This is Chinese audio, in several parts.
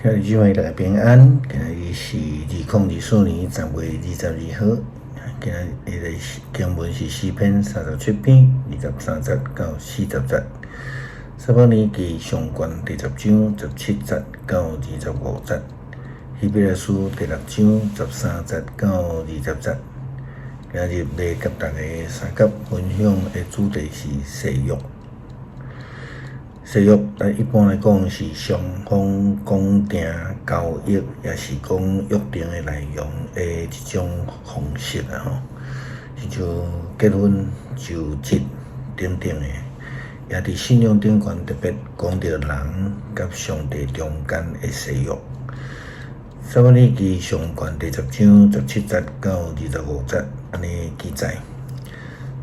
兄弟姊妹大家平安。今日是2024年10月22号。今日的经文是诗篇37篇23节到40节。撒母耳记上卷第10章17节到25节。希伯来书第6章13节到20节。今日要甲大家三角分享的主题是誓约。誓约，一般来讲是双方讲定交易，也是讲约定的内容的一种方式啊吼。亲像结婚、就职等等的，也伫信仰顶悬特别讲到人甲上帝中间的誓约。撒母耳记上卷第10章17节到25节，安尼记载。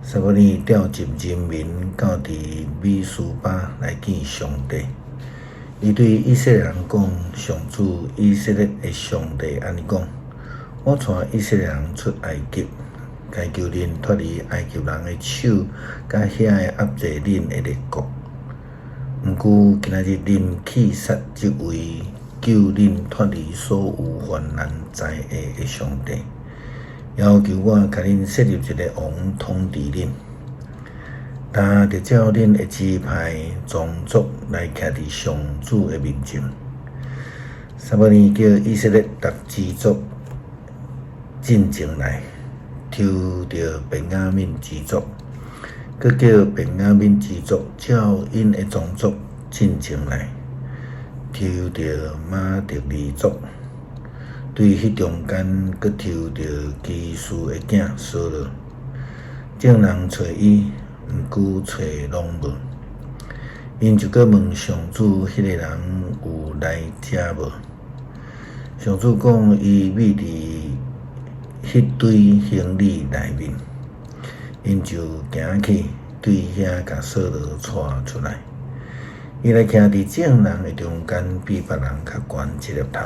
撒母耳调集人民到伫米斯巴来见上帝。伊对以色列人讲：上主以色列的上帝安尼讲：我带以色列人出埃及，该求恁脱离埃及人的手，甲遐个压制恁的列国。毋过今仔日恁弃杀即位救恁脱离所有患难灾厄的上帝。要求我甲恁设立一个王统治恁，他就照恁的支派宗族来徛伫上主的面前。撒母耳叫以色列各支族进前来，抽着便雅悯支族，佮叫便雅悯支族照因的宗族进前来，抽着马德里族。对迄中间，佮抽着基士的囝扫罗，众人找伊，毋过找拢无。因就佮问上主：迄个人有来遮无？上主讲：伊秘伫迄堆行李内面。因就行去，对遐甲扫罗带出来。伊来徛伫众人的中间，比别人较悬一粒头。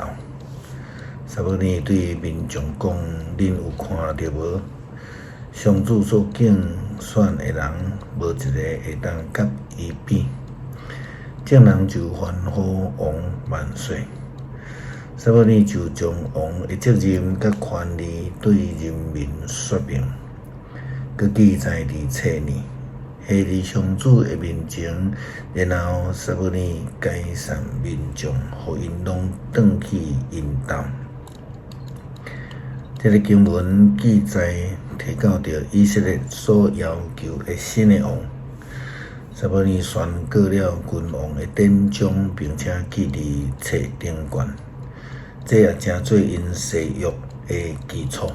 撒母耳对民众讲：恁有看到无？上主所竞选的人，无一个会当甲伊比。众人就欢呼王万岁。撒母耳就将王的责任甲权利对人民说明，佮记载伫册里，下伫上主的面前。然后撒母耳解散民众，互因拢转去因兜。这个经文记载提到着以色列所要求的新的王。撒母耳宣告了君王的典章，并且记伫册顶悬，这也成做因誓约的基础。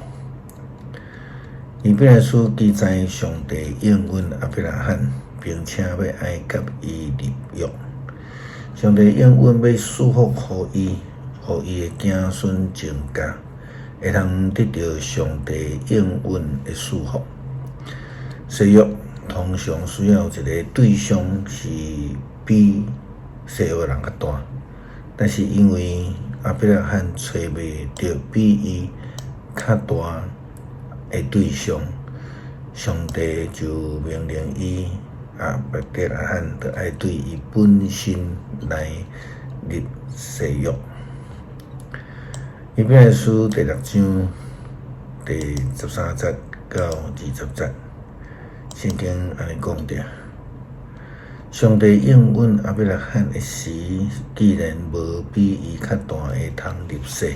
希伯来书记载上帝应允亚伯拉罕，并且要爱甲伊立约。上帝应允要赐福予伊，予伊的子孙全家会通得到上帝应允的赐福。誓约通常需要一个对象是比誓约人较大，但是因为亚伯拉罕找袂到比伊较大的对象，上帝就命令伊亚伯拉罕就爱对伊本身来立誓约。希伯来书第6章第13节到20节，圣经安尼讲着：上帝应允亚伯拉罕的时，既然无比伊较大的通立誓，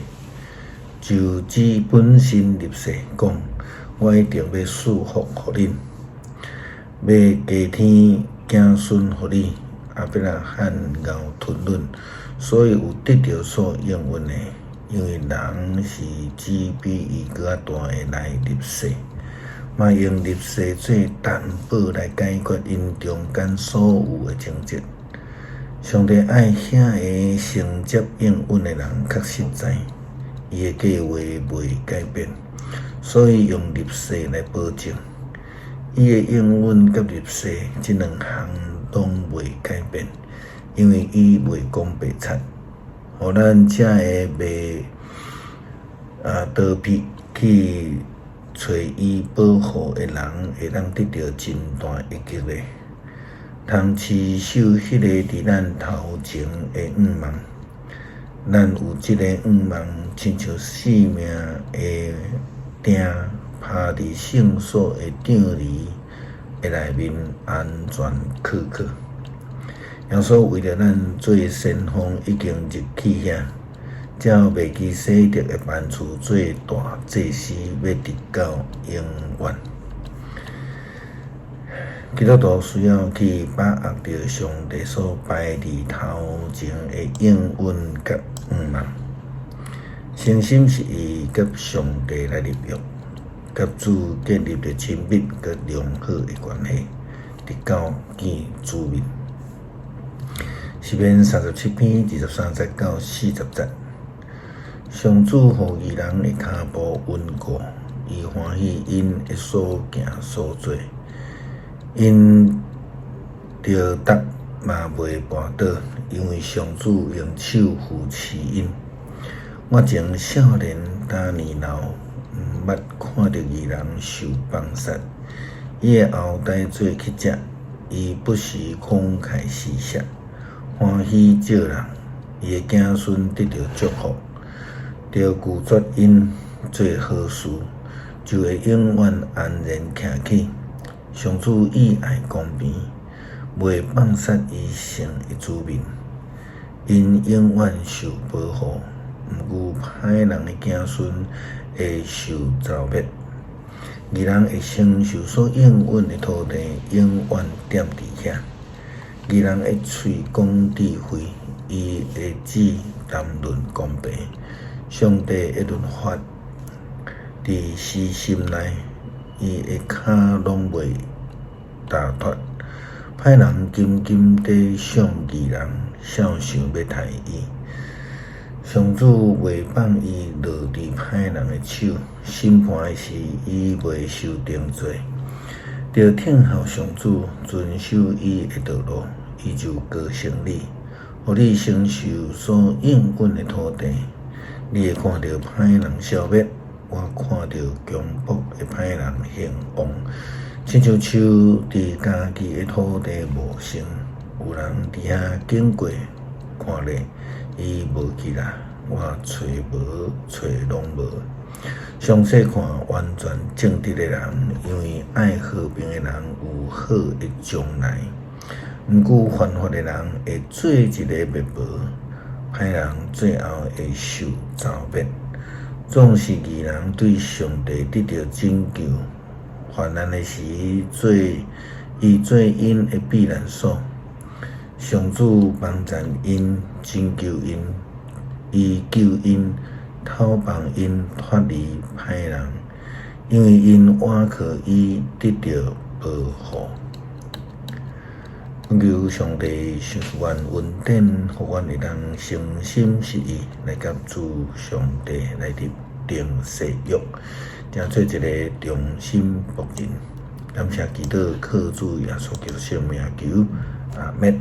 就指本身立誓，讲我一定要赐福予恁，要加添子孙予你。亚伯拉罕咬吞论，所以有得到所应允的。因为人是指比伊搁较大的来立誓，嘛用立誓做担保来解决因中间所有的情节。上帝爱遐个承接应允的人较实在，伊的计划袂改变，所以用立誓来保证。伊的应允甲立誓这两项拢袂改变，因为伊袂讲白贼。互咱遮个袂逃避去找伊保护的人，会当得到真大的激励，通持守迄个伫咱头前的盼望，咱有即个望，亲像性命会定趴伫圣所的场里的内面安全可靠。耶稣为了咱做先锋，已经入去遐，照未记洗濯的办事做大祭司，要直到永远。基督徒需要去把握着上帝所摆伫头前的应允甲望，诚心实意甲上帝来立约，甲主建立着亲密甲良好的关系，直到见主面。诗篇37篇23节到40节，上主互义人的骹步稳固，伊欢喜因的所行所做，因着达嘛袂绊倒，因为上主用手扶持因。我从少年到年老，毋捌看到义人受放杀，伊的后代做乞食，伊不时慷慨施舍，欢喜照人，伊的子孙得到祝福，着拒绝因做好事，就会永远安然徛起。上主意爱公平，袂放杀伊圣的子民，因永远受保护，毋过歹人的子孙会受糟灭。义人会承受所应允的土地，永远踮伫遐。义人的喙讲智慧，伊的指谈论公平。上帝的律法伫私心内，伊的骹拢袂踏脱。歹人紧紧地想义人，少想要害伊。上主袂放伊落伫歹人的手，审判的时伊袂受定罪。着听候上主，遵守伊的道路，伊就高升你，互你承受所应允的土地。你会看到歹人消灭，我看到强迫的歹人兴旺，亲像树伫家己的土地无成，有人伫遐经过，看咧，伊无起来，我找无，找拢无。详细看完全正直的人，因为爱和平的人有好的将来。毋过犯法的人会做一个灭亡，歹人最后会受糟灭。总是义人对上帝得到拯救，患难的时伊做因的避难所。上主帮助因，拯救因，伊救因，讨帮因脱离歹人，因为因倚靠伊得到保护。求上帝愿恩典，互阮会当诚心实意来甲主上帝来定誓约，定做一个忠心仆人。感谢基督靠主耶稣基督圣名求，阿们。